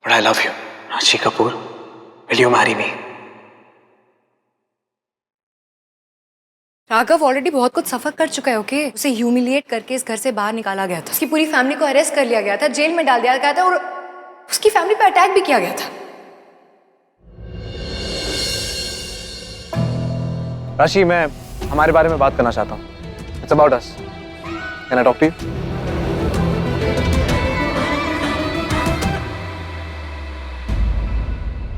But I love you. Rashi Kapoor, will you marry me? Raghav already बहुत कुछ सफर कर चुका है, ओके? उसे ह्यूमिलिएट करके इस घर से बाहर निकाला गया था, उसकी पूरी फैमिली को अरेस्ट कर लिया गया था, जेल में डाल दिया गया था और उसकी फैमिली पे अटैक भी किया गया था। राशि, मैं हमारे बारे में बात करना चाहता हूँ। It's about us. Can I talk to you?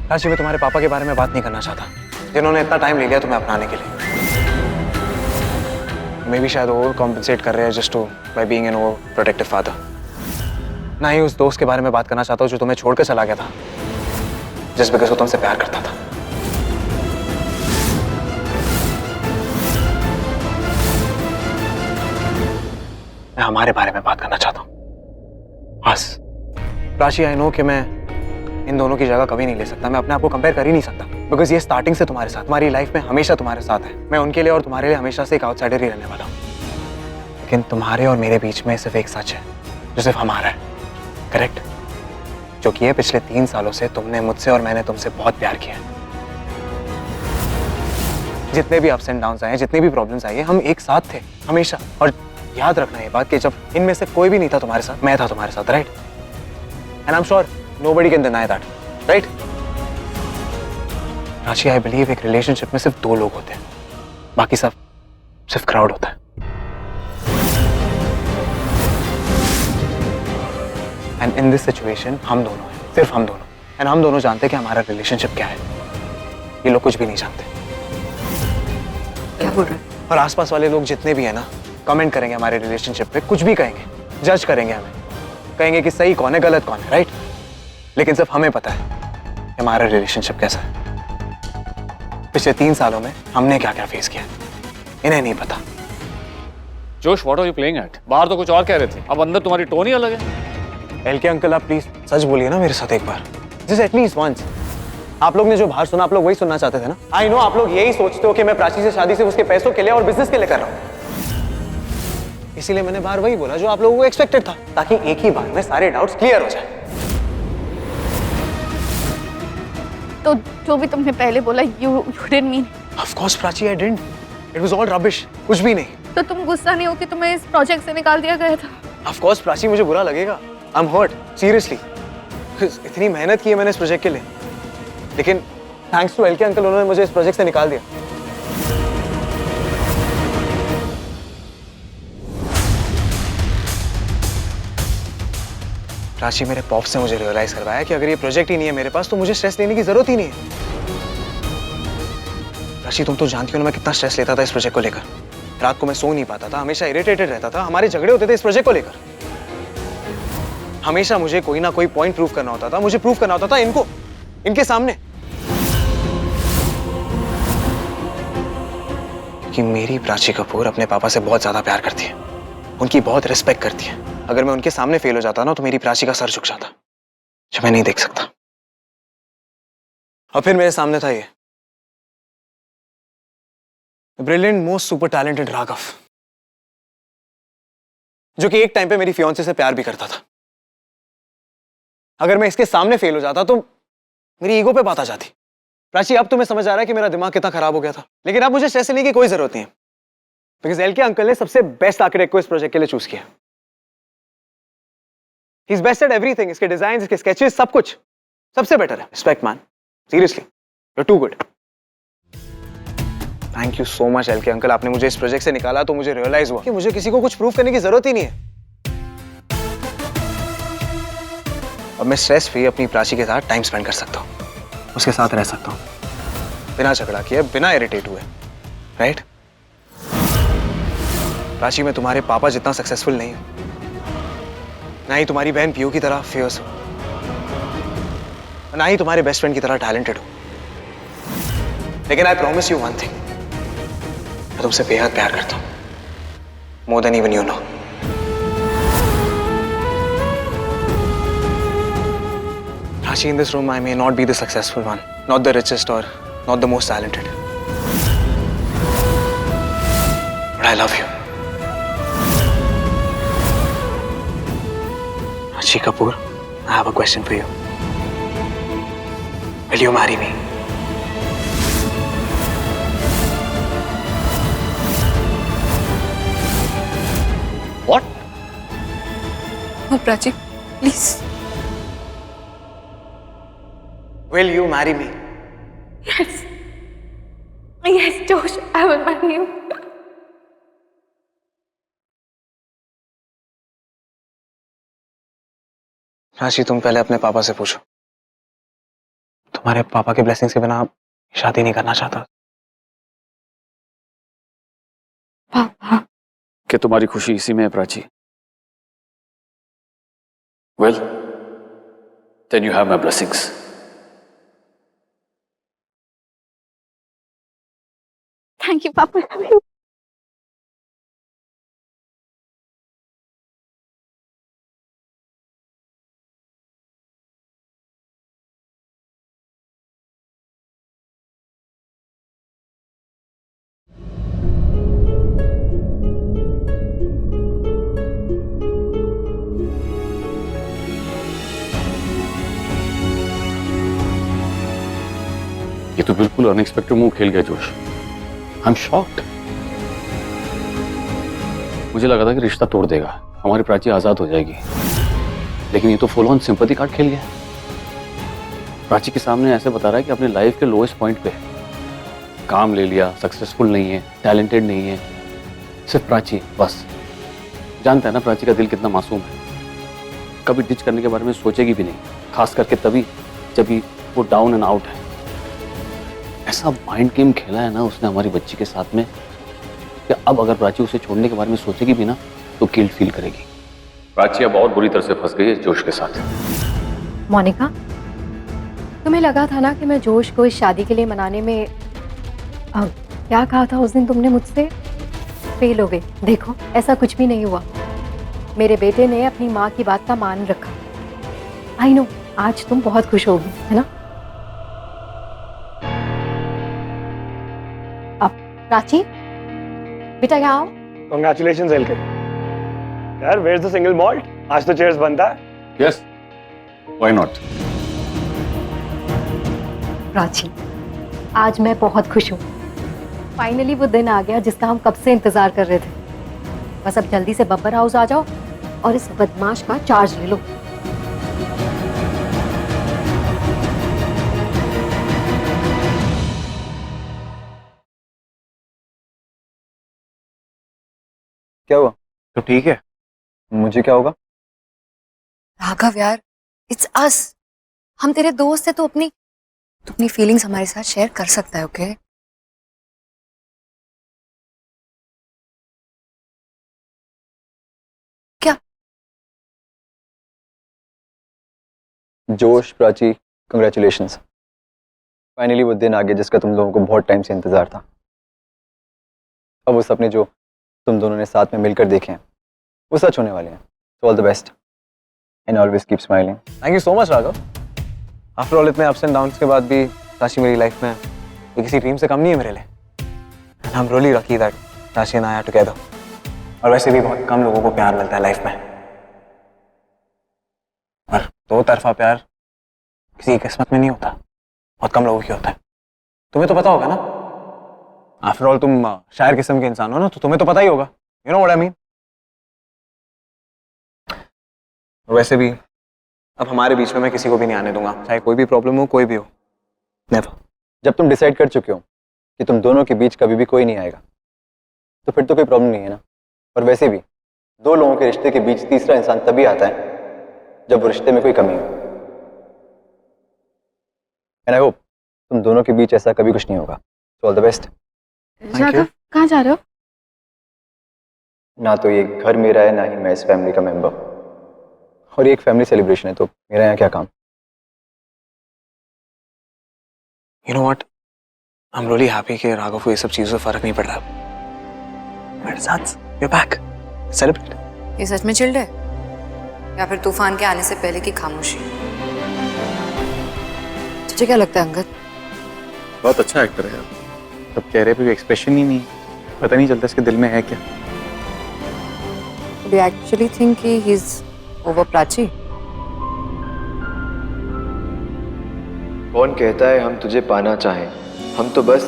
राशि, मैं तुम्हारे पापा के बारे में बात नहीं करना चाहता, जिन्होंने इतना टाइम ले लिया तुम्हें अपनाने के लिए। मैं भी शायद ओवर कॉम्पेंसेट कर रहे हैं just by being an over protective father. ना ही उस दोस्त के बारे में बात करना चाहता हूँ जो तुम्हें छोड़कर चला गया था जस्ट बिकॉज वो तुमसे प्यार करता था। मैं हमारे बारे में बात करना चाहता हूँ बस। राशि, आई नो कि मैं इन दोनों की जगह कभी नहीं ले सकता, मैं अपने आप को कंपेयर कर ही नहीं सकता बिकॉज ये स्टार्टिंग से तुम्हारे साथ, तुम्हारी लाइफ में हमेशा तुम्हारे साथ है। मैं उनके लिए और तुम्हारे लिए हमेशा से एक आउटसाइडर ही रहने वाला हूँ, लेकिन तुम्हारे और मेरे बीच में सिर्फ एक सच है जो सिर्फ हमारा है, करेक्ट? जो कि ये पिछले 3 सालों से तुमने मुझसे और मैंने तुमसे बहुत प्यार किया है। जितने भी अप्स एंड डाउन्स आए, जितनी भी प्रॉब्लम्स आई है, हम एक साथ थे हमेशा। और याद रखना ये बात कि जब इनमें से कोई भी नहीं था तुम्हारे साथ, मैं था तुम्हारे साथ, right? And I am sure nobody can deny that, right? राशि, आई बिलीव एक रिलेशनशिप में सिर्फ 2 लोग होते हैं, बाकी सब सिर्फ क्राउड होता है। एंड इन दिस सिचुएशन हम दोनों हैं, सिर्फ हम दोनों। एंड हम दोनों जानते हैं कि हमारा रिलेशनशिप क्या है। ये लोग कुछ भी नहीं जानते। क्या बोल रहे हैं? और आसपास वाले लोग जितने भी हैं ना, कमेंट करेंगे हमारे रिलेशनशिप पे, कुछ भी कहेंगे, जज करेंगे हमें, कहेंगे कि सही कौन है गलत कौन है, राइट? लेकिन सिर्फ हमें पता है कि हमारा रिलेशनशिप कैसा है। पिछले 3 सालों में हमने क्या क्या फेस किया, इन्हें नहीं पता। Josh, what are you playing at? बाहर तो कुछ और कह रहे थे, अब अंदर तुम्हारी टोन ही अलग है। एलके अंकल, आप प्लीज सच बोलिए ना मेरे साथ एक बार, जस्ट एटलीस्ट वंस। आप लोग ने जो बाहर सुना, आप लोग वही सुनना चाहते थे ना? आई नो आप लोग यही सोचते हो कि मैं प्राची से शादी सिर्फ उसके पैसों के लिए और बिजनेस के लिए कर रहा हूँ, इसीलिए मैंने बाहर वही बोला जो आप लोगों को एक्सपेक्टेड था, ताकि एक ही बार में सारे डाउट्स क्लियर हो जाए। तो जो भी तुमने पहले बोला, you didn't mean। Of course Prachi, I didn't. It was all rubbish. कुछ भी नहीं। तो तुम गुस्सा नहीं हो कि तुम्हें इस प्रोजेक्ट से निकाल दिया गया था? Of course प्राची, मुझे बुरा लगेगा। I'm hurt, seriously. इतनी मेहनत की है मैंने इस प्रोजेक्ट के लिए, लेकिन थैंक्स टू एलके अंकल उन्होंने मुझे इस प्रोजेक्ट से निकाल दिया। राशि, मेरे पॉप से मुझे रियलाइज करवाया कि अगर ये प्रोजेक्ट ही नहीं है मेरे पास तो मुझे स्ट्रेस लेने की जरूरत ही नहीं है। राशि, तुम तो जानती हो ना मैं कितना स्ट्रेस लेता था इस प्रोजेक्ट को लेकर। रात को मैं सो नहीं पाता था, हमेशा इरिटेटेड रहता था, हमारे झगड़े होते थे इस प्रोजेक्ट को लेकर। हमेशा मुझे कोई ना कोई पॉइंट प्रूव करना होता था, मुझे प्रूव करना होता था इनको, इनके सामने कि मेरी प्राची कपूर अपने पापा से बहुत ज्यादा प्यार करती है, उनकी बहुत रिस्पेक्ट करती है। अगर मैं उनके सामने फेल हो जाता ना तो मेरी प्राची का सर झुक जाता, जो मैं नहीं देख सकता। और फिर मेरे सामने था ये brilliant, most super talented Raghav, जो कि एक टाइम पे मेरी फियांसे से प्यार भी करता था। अगर मैं इसके सामने फेल हो जाता तो मेरी ईगो पे बात आ जाती। प्राची, अब तुम्हें समझ आ रहा है कि मेरा दिमाग कितना खराब हो गया था, लेकिन अब मुझे स्ट्रेस लेने की कोई जरूरत नहीं है, बिकॉज एलके अंकल ने सबसे बेस्ट आर्किटेक्ट को इस प्रोजेक्ट के लिए चूज किया। He's best at everything. इसके डिजाइन, इसके स्केचेस, सब कुछ सबसे बेटर है। Respect man, seriously, you're too good. Thank you so much LK uncle, आपने मुझे इस प्रोजेक्ट से निकाला तो मुझे रियलाइज हुआ कि मुझे किसी को कुछ प्रूव करने की जरूरत ही नहीं है। अब मैं स्ट्रेस फ्री अपनी प्राची के साथ टाइम स्पेंड कर सकता हूँ, उसके साथ रह सकता हूँ बिना झगड़ा किए, बिना इरिटेट हुए, राइट? प्राची, मैं तुम्हारे पापा जितना सक्सेसफुल नहीं हूं, ना ही तुम्हारी बहन पीयू की तरह फेयर्स हो, ना ही तुम्हारे बेस्ट फ्रेंड की तरह टैलेंटेड हो, लेकिन I promise you one thing, मैं तुमसे बेहद प्यार करता हूं, more than even you know. Rashi, in this room I may not be the successful one, not the richest or not the most talented, but I love you. Rashi Kapoor, I have a question for you. Will you marry me? What? Oh, Prachi, please. Will you marry me? Yes. Yes, Josh, I will marry you. राशि, तुम पहले अपने पापा से पूछो। तुम्हारे पापा के ब्लेसिंग्स के बिना शादी नहीं करना चाहता। पापा। कि तुम्हारी खुशी इसी में है Prachi. Well, then you have my blessings. Thank you, Papa. I love you. ये तो बिल्कुल अनएक्सपेक्टेड मूव खेल गया जोश। I am shocked. मुझे लगा था कि रिश्ता तोड़ देगा, हमारी प्राची आजाद हो जाएगी, लेकिन ये तो फुल ऑन सिंपैथी कार्ड खेल गया। प्राची के सामने ऐसे बता रहा है कि अपने लाइफ के लोएस्ट पॉइंट पे है, काम ले लिया, सक्सेसफुल नहीं है, टैलेंटेड नहीं है, सिर्फ प्राची बस। जानता है ना प्राची का दिल कितना मासूम है, कभी डिच करने के बारे में सोचेगी भी नहीं, खास करके तभी जब वो डाउन एंड आउट है। ऐसा माइंड गेम खेला है ना उसने हमारी बच्ची के साथ में कि अब अगर प्राची उसे छोड़ने के बारे में सोचेगी भी ना तो गिल्ट फील करेगी। प्राची अब और बुरी तरह से फंस गई है जोश के साथ। मोनिका, तुम्हें लगा था ना कि मैं जोश को इस शादी के लिए मनाने में क्या कहा था उस दिन तुमने मुझसे? फेल हो गई। देखो, ऐसा कुछ भी नहीं हुआ। मेरे बेटे ने अपनी माँ की बात का मान रखा। आई नो, आज तुम बहुत खुश होगी, है ना? प्राची, बेटा यहाँ आओ। Congratulations, LK. यार, where's the single malt? आज तो चेयर्स बनता है। Yes, why not? प्राची, आज मैं बहुत खुश हूँ। फाइनली वो दिन आ गया जिसका हम कब से इंतजार कर रहे थे। बस अब जल्दी से बब्बर हाउस आ जाओ और इस बदमाश का चार्ज ले लो। क्या हुआ? तो ठीक है, मुझे क्या होगा? राघव यार, इट्स अस। हम तेरे दोस्त है तो अपनी फीलिंग्स हमारे साथ शेयर कर सकता है, ओके? क्या? जोश, प्राची, कंग्रेचुलेशंस। फाइनली वो दिन आ गया जिसका तुम लोगों को बहुत टाइम से इंतजार था। अब वो सपने जो तुम दोनों ने साथ में मिलकर देखे हैं वो सच होने वाले हैं। So all the best and always keep smiling. Thank you so much Raghav. After all इतने अप्स एंड डाउन्स के बाद भी राशि मेरी लाइफ में ये किसी ड्रीम से कम नहीं है मेरे लिए। And I am really lucky that राशि एंड आई आर टुगेदर। और वैसे भी बहुत कम लोगों को प्यार मिलता है लाइफ में, और दो तरफा प्यार किसी की किस्मत में नहीं होता, बहुत कम लोगों की होता है। तुम्हें तो पता होगा ना, आफ्टर ऑल तुम शायर किस्म के इंसान हो ना, तो तुम्हें तो पता ही होगा। You know what I mean. वैसे भी अब हमारे बीच में मैं किसी को भी नहीं आने दूंगा, चाहे कोई भी प्रॉब्लम हो, कोई भी हो। नेवर। जब तुम डिसाइड कर चुके हो कि तुम दोनों के बीच कभी भी कोई नहीं आएगा तो फिर तो कोई प्रॉब्लम नहीं है ना। और वैसे भी दो लोगों के रिश्ते के बीच तीसरा इंसान तभी आता है जब वो रिश्ते में कोई कमी हो। एंड आई होप तुम दोनों के बीच ऐसा कभी कुछ नहीं होगा। So all the best. Raghav, कहाँ जा रहे हो? ना तो ये घर मेरा है, ना ही मैं इस फैमिली का मेंबर, और ये एक फैमिली सेलिब्रेशन है, तो मेरा यहाँ क्या काम। You know what, I am really happy कि राघव को ये सब चीजों से फर्क नहीं पड़ रहा। मेरे साथ यू बैक सेलिब्रेट। ये सच में चिल्ड है या फिर तूफान के आने से पहले की खामोशी? तुझे क्या लगता है अंगद? बहुत अच्छा एक्टर है यार, तब चेहरे पे भी एक्सप्रेशन ही नहीं, पता नहीं चलता इसके दिल में है क्या। Do you actually think he's over Prachi? कौन कहता है हम तुझे पाना चाहें, हम तो बस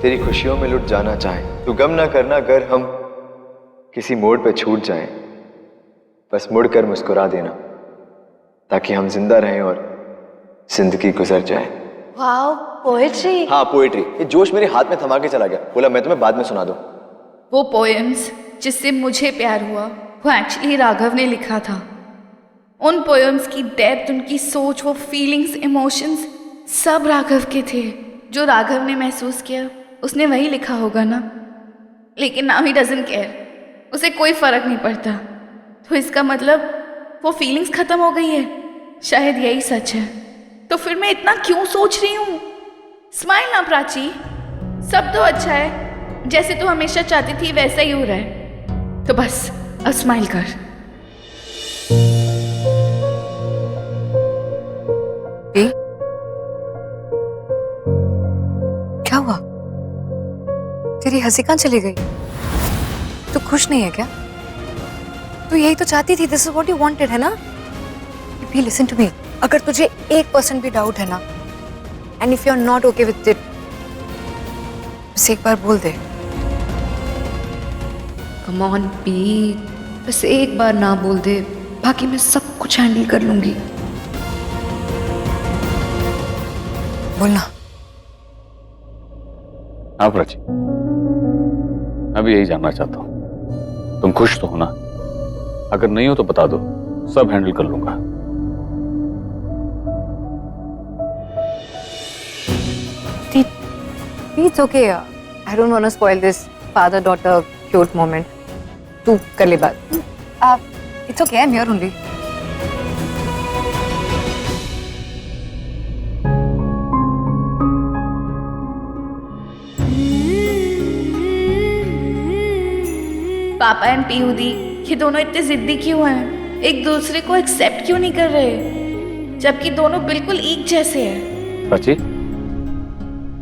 तेरी खुशियों में लुट जाना चाहें। तू गम ना करना अगर हम किसी मोड़ पे छूट जाएं, बस मुड़ कर मुस्कुरा देना ताकि हम जिंदा रहें और जिंदगी गुजर जाए। Wow, poetry. हाँ पोएट्री। ये जोश मेरे हाथ में थमा के चला गया, बोला मैं तुम्हें बाद में सुना दूं। वो पोएम्स जिससे मुझे प्यार हुआ वो एक्चुअली राघव ने लिखा था। उन पोएम्स की डेप्थ, उनकी सोच, वो फीलिंग्स, इमोशंस सब राघव के थे। जो राघव ने महसूस किया उसने वही लिखा होगा ना। लेकिन नाउ ही डजंट केयर, उसे कोई फर्क नहीं पड़ता। तो इसका मतलब वो फीलिंग्स खत्म हो गई है। शायद यही सच है। तो फिर मैं इतना क्यों सोच रही हूँ? स्माइल ना प्राची, सब तो अच्छा है। जैसे तू हमेशा चाहती थी वैसा ही हो रहा है। तो बस अब स्माइल कर। क्या हुआ? तेरी हंसी कहाँ चली गई? तू खुश नहीं है क्या? तू यही तो चाहती थी। This is what you wanted, है ना? बी लिसन टू मी, अगर तुझे 1% भी डाउट है ना, and if you are not okay with it, बस एक बार बोल दे। कम ऑन पी, बस एक बार ना बोल दे, बाकी मैं सब कुछ हैंडल कर लूंगी। बोलना। हाँ प्राची, मैं भी यही जानना चाहता हूँ, तुम खुश तो हो ना? अगर नहीं हो तो बता दो, सब हैंडल कर लूंगा। It's okay. I don't want to spoil this father-daughter cute moment. तू कर ले बात। It's okay. I'm here only. पापा एंड पीयू दी, ये दोनों इतने जिद्दी क्यों हैं? एक दूसरे को एक्सेप्ट क्यों नहीं कर रहे, जबकि दोनों बिल्कुल एक जैसे हैं? प्राची,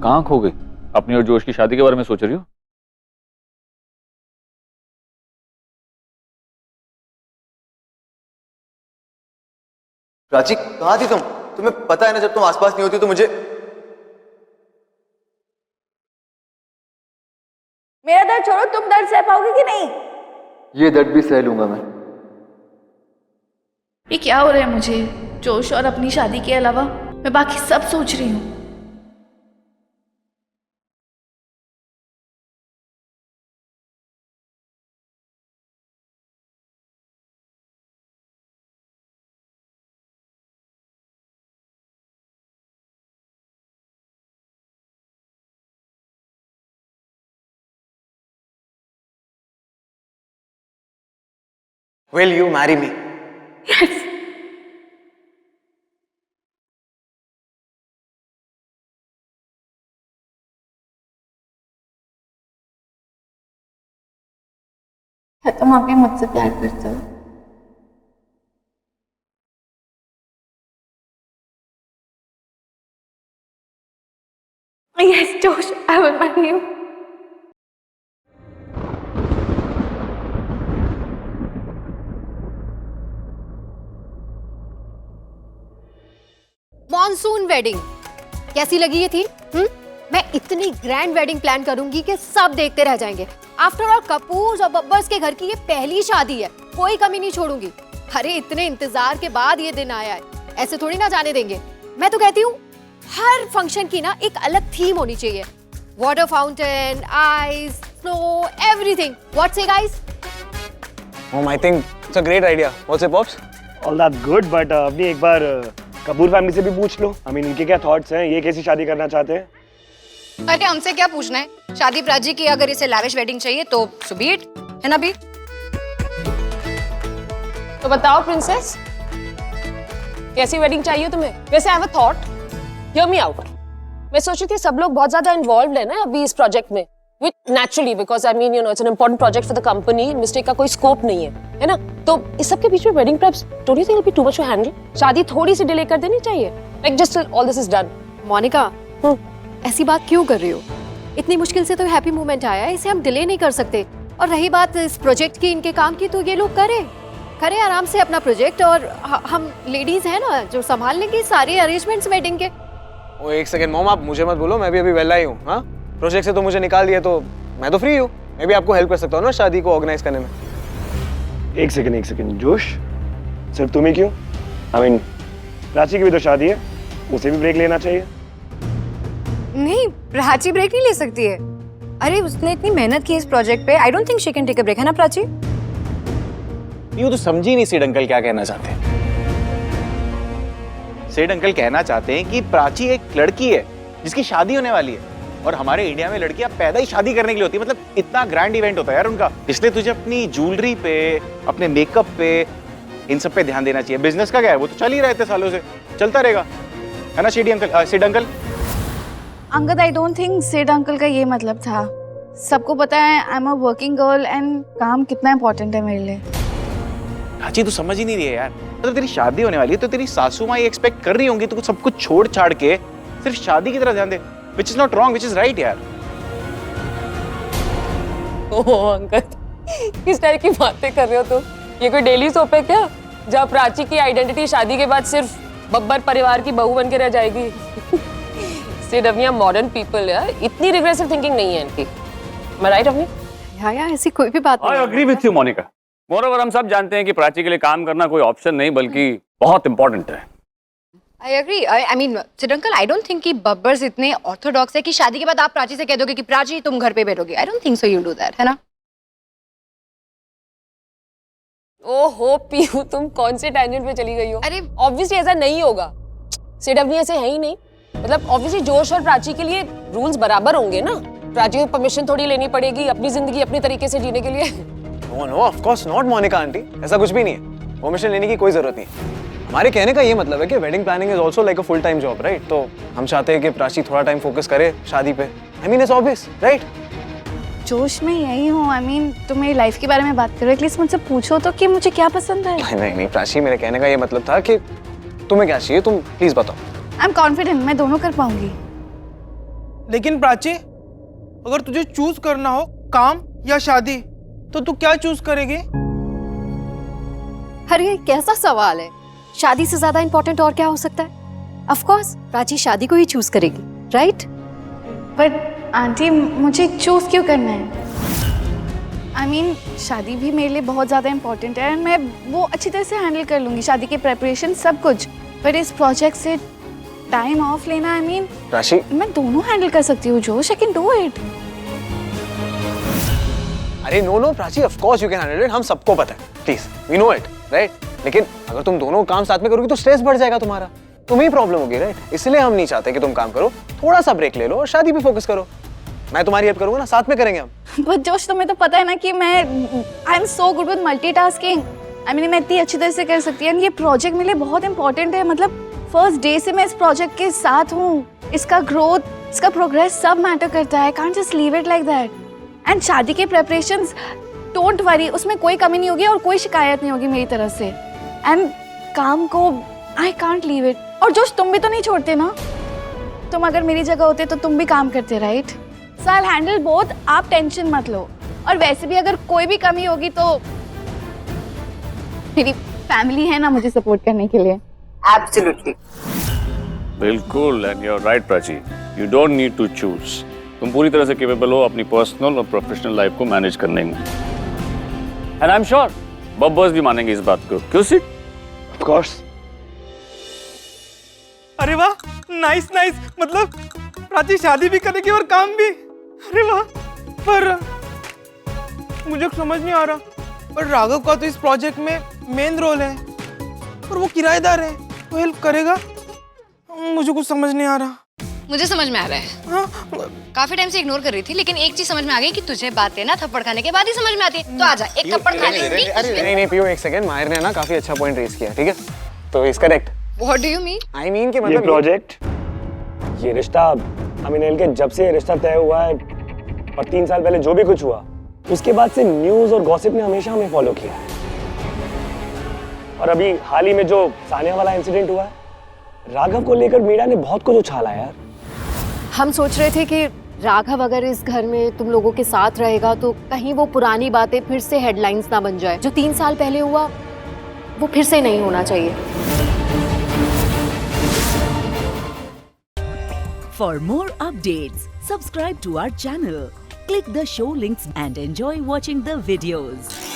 कहाँ खो गई? अपनी और जोश की शादी के बारे में सोच रही हो? प्राची कहाँ थी तुम? तुम्हें पता है ना जब तुम आसपास नहीं होती तो मुझे। मेरा दर्द छोड़ो, तुम दर्द सह पाओगे कि नहीं? ये दर्द भी सह लूंगा मैं। ये क्या हो रहा है मुझे? जोश और अपनी शादी के अलावा मैं बाकी सब सोच रही हूँ। Will you marry me? Yes. तुम अभी मुझसे प्यार करते हो? Yes, Josh, I will marry you. Monsoon wedding कैसी लगी ये थी? मैं इतनी ग्रैंड वेडिंग प्लान करूंगी कि सब देखते रह जाएंगे। आफ्टर ऑल कपूर्स और बब्बर्स के घर की ये पहली शादी है, कोई कमी नहीं छोड़ूंगी। अरे इतने इंतजार के बाद ये दिन आया है, ऐसे थोड़ी ना जाने देंगे। मैं तो कहती हूँ हर फंक्शन की ना एक अलग थीम होनी चाहिए। Water fountain, ice, snow, everything. What से guys? I think it's a great idea. What's it, Pops? All that's good, but अभी एक बार कपूर फैमिली से भी पूछ लो। I mean, उनके क्या थॉट्स हैं? ये कैसी शादी करना चाहते हैं? अरे हमसे क्या पूछना है? शादी प्राची की, अगर इसे लैविश वेडिंग चाहिए तो सो बी इट, है ना भी? तो बताओ प्रिंसेस, कैसी वेडिंग चाहिए तुम्हें? वैसे I have a thought, hear me out. मैं सोच रही थी सब लोग बहुत ज्यादा इन्वॉल्व है ना अभी इस प्रोजेक्ट में, which naturally because I mean you know it's an important project for the company, mistake का कोई स्कोप नहीं है ना? तो इस सब के बीच में wedding preps don't you think it be too much to handle? शादी थोड़ी सी डिले कर देनी चाहिए, like just all this is done. Monica, ऐसी बात क्यों कर रही हो? इतनी मुश्किल से तो हैप्पी मोमेंट आया है, इसे हम डिले नहीं कर सकते। और रही बात इस प्रोजेक्ट की, इनके काम की, तो ये लोग करें आराम से अपना प्रोजेक्ट, और हम लेडीज हैं ना जो संभाल लेंगी सारे अरेंजमेंट्स वेडिंग के। ओ एक सेकंड मॉम, आप मुझे मत बोलो, मैं भी अभी वेला ही हूँ। हाँ, प्रोजेक्ट से तो मुझे निकाल दिया, तो मैं तो फ्री हूँ। मैं भी आपको हेल्प कर सकता हूँ ना शादी को ऑर्गेनाइज करने में। एक सेकंड जोश, सिर्फ तुम ही क्यों? आई मीन प्राची की भी तो शादी है, उसे भी ब्रेक लेना चाहिए। नहीं, प्राची ब्रेक नहीं ले सकती है। अरे उसने इतनी मेहनत की इस प्रोजेक्ट पे, I don't think she can take a break, है ना प्राची? यूं तो समझी नहीं सेठ अंकल क्या कहना चाहते हैं। सेठ अंकल कहना चाहते हैं कि प्राची एक लड़की है जिसकी शादी होने वाली है, और हमारे इंडिया में लड़कियां पैदा ही शादी करने के लिए होती है। मतलब इतना ग्रैंड इवेंट होता है यार उनका, इसलिए तुझे अपनी ज्वेलरी पे, अपने मेकअप पे, इन सब पे ध्यान देना चाहिए। बिजनेस का क्या है, वो तो चल ही रहा है इतने सालों से, चलता रहेगा, है ना शेडी अंकल? सेठ uncle Angad, I don't think सेठ अंकल का ये मतलब था। सबको पता है I am a working girl and काम कितना इंपॉर्टेंट है मेरे लिए। प्राची तू समझ ही नहीं रही है यार। मतलब तेरी शादी होने वाली है तो तेरी सासू माँ ये एक्सपेक्ट कर रही होंगी तो सब कुछ छोड़ छाड़ के सिर्फ शादी की तरफ ध्यान दे, which is not wrong, which is right यार। ओह अंकद, किस तरह की बातें कर रहे हो तुम? ये कोई डेली सोप है क्या, जहाँ प्राची की आइडेंटिटी शादी के बाद सिर्फ बब्बर परिवार की बहू बन के रह जाएगी? सिर्फ अवनिया मॉडर्न पीपल है, इतनी रिग्रेसिव थिंकिंग नहीं है इनकी। मैं राइट अवनी? यार ऐसी कोई भी बात नहीं आई है। Agree with you Monica. मोreover हम सब जानते हैं कि प्राची के लिए काम करना कोई ऑप्शन नहीं बल्कि बहुत इंपॉर्टेंट है। I agree. I mean Sid uncle, I don't think कि बब्बर्स इतने ऑर्थोडॉक्स है कि शादी के बाद आप प्राची से कह दोगे कि प्राची तुम घर पे बैठोगे। आई don't think so you do that, है ना? ओहो पीहू, तुम कौन से टेंजेंट पे चली गई हो? अरे ऑब्वियसली ऐसा नहीं होगा। सिड अवनी ऐसे है ही नहीं। मतलब ऑब्वियसली जोश और प्राची के लिए रूल्स बराबर होंगे ना। प्राची को परमिशन थोड़ी लेनी पड़ेगी अपनी जिंदगी अपनी तरीके से जीने के लिए। No no, of course not Monica aunty, ऐसा कुछ भी नहीं है। परमिशन लेने की कोई जरूरत नहीं। हमारे कहने का ये मतलब है कि wedding planning is also like a full time job, right? तो हम चाहते हैं कि प्राची थोड़ा टाइम फोकस करे शादी पे। I mean it's obvious, right? जोश में यही हूँ। आई मीन तुम मेरी लाइफ के बारे में बात करो, एटलीस्ट मुझसे पूछो तो कि मुझे क्या पसंद है। नहीं प्राची, मेरे कहने का ये मतलब था कि तुम्हें क्या चाहिए, तुम प्लीज बताओ। आई एम कॉन्फिडेंट, मैं दोनों कर पाऊंगी। लेकिन प्राची, अगर तुझे चूज करना हो काम या शादी, तो तू क्या चूज करेगी? अरे ये कैसा सवाल है? शादी से ज्यादा इंपॉर्टेंट और क्या हो सकता है? ऑफ कोर्स प्राची शादी को ही चूज करेगी, राइट? बट आंटी मुझे चूज क्यों करना है? आई मीन शादी भी मेरे लिए बहुत ज़्यादा इम्पोर्टेंट है, मैं वो अच्छी तरह से हैंडल कर लूँगी, शादी की प्रेपरेशन सब कुछ। पर इस प्रोजेक्ट से टाइम ऑफ लेना, आई मीन राशि, मैं दोनों हैंडल कर सकती हूँ Josh, I can do it. अरे no Prachi, of course you can handle it, हम सबको पता है, please we know it, right? लेकिन अगर तुम दोनों काम साथ में करोगी तो स्ट्रेस बढ़ जाएगा तुम्हारा, तुम्हें प्रॉब्लम होगी, राइट? इसलिए हम नहीं चाहते कि तुम काम करो, थोड़ा सा ब्रेक ले लो और शादी पे फोकस करो। मैं तुम्हारी हेल्प करूंगा ना, साथ में करेंगे हम। बट जोश तुम्हें तो पता है ना कि मैं I am so good with multitasking. I mean मैं इतनी अच्छी तरह से कर सकती हूँ। ये प्रोजेक्ट मेरे लिए बहुत इंपॉर्टेंट है, मतलब फर्स्ट डे से मैं इस प्रोजेक्ट के साथ हूँ। इसका ग्रोथ, इसका प्रोग्रेस सब मैटर करता है। Can't just leave it like that. And शादी के प्रेपरेशंस, डोंट वरी, उसमें कोई कमी नहीं होगी और कोई शिकायत नहीं होगी मेरी तरफ से। एंड काम को आई कांट लीव इट। और जोश तुम भी तो नहीं छोड़ते ना, तुम अगर मेरी जगह होते तो तुम भी काम करते, right? So I handle both, आप टेंशन मत लो। और वैसे भी अगर कोई भी कमी होगी तो मेरी फैमिली है ना मुझे सपोर्ट करने के लिए। एब्सोल्युटली। बिल्कुल, and you are right Prachi, you don't need to choose. तुम पूरी तरह से केपेबल हो अपनी पर्सनल और प्रोफेशनल लाइफ को मैनेज करने में। एंड आई एम श्योर बब्बर्स भी मानेंगे इस बात को, क्यों सिट? Of course. अरे वाह, नाइस नाइस, मतलब प्राची शादी भी करेगी और काम भी। अरे वाह, पर मुझे समझ नहीं आ रहा, पर राघव का तो इस प्रोजेक्ट में मेन रोल है और वो किराएदार है, तो हेल्प करेगा? मुझे कुछ समझ नहीं आ रहा। मुझे समझ में आ रहा है। हाँ? काफी टाइम से इग्नोर कर रही थी, लेकिन एक चीज समझ में आ गई कि तुझे बातें ना थप्पड़ खाने के बाद ही समझ में आती है। तो आजा, एक थप्पड़ खा लेंगी। नहीं पियो, एक सेकंड, माहिर ने ना काफी अच्छा पॉइंट रेज किया, ठीक है? तो is correct. What do you mean? I mean कि ये मतलब प्रोजेक्ट, ये रिश्ता, अमीन के जब से ये रिश्ता तय हुआ है और 3 साल पहले जो भी कुछ हुआ, उसके बाद से न्यूज और गॉसिप ने हमेशा हमें फॉलो किया है। और अभी हाल ही में जो सानिया वाला इंसिडेंट हुआ है, राघव को लेकर मीडिया ने बहुत कुछ उछाला यार। हम सोच रहे थे कि राघव अगर इस घर में तुम लोगों के साथ रहेगा तो कहीं वो पुरानी बातें फिर से हेडलाइंस ना बन जाए। जो 3 साल पहले हुआ वो फिर से नहीं होना चाहिए। For more updates, subscribe to our channel, click the show links and enjoy watching the videos.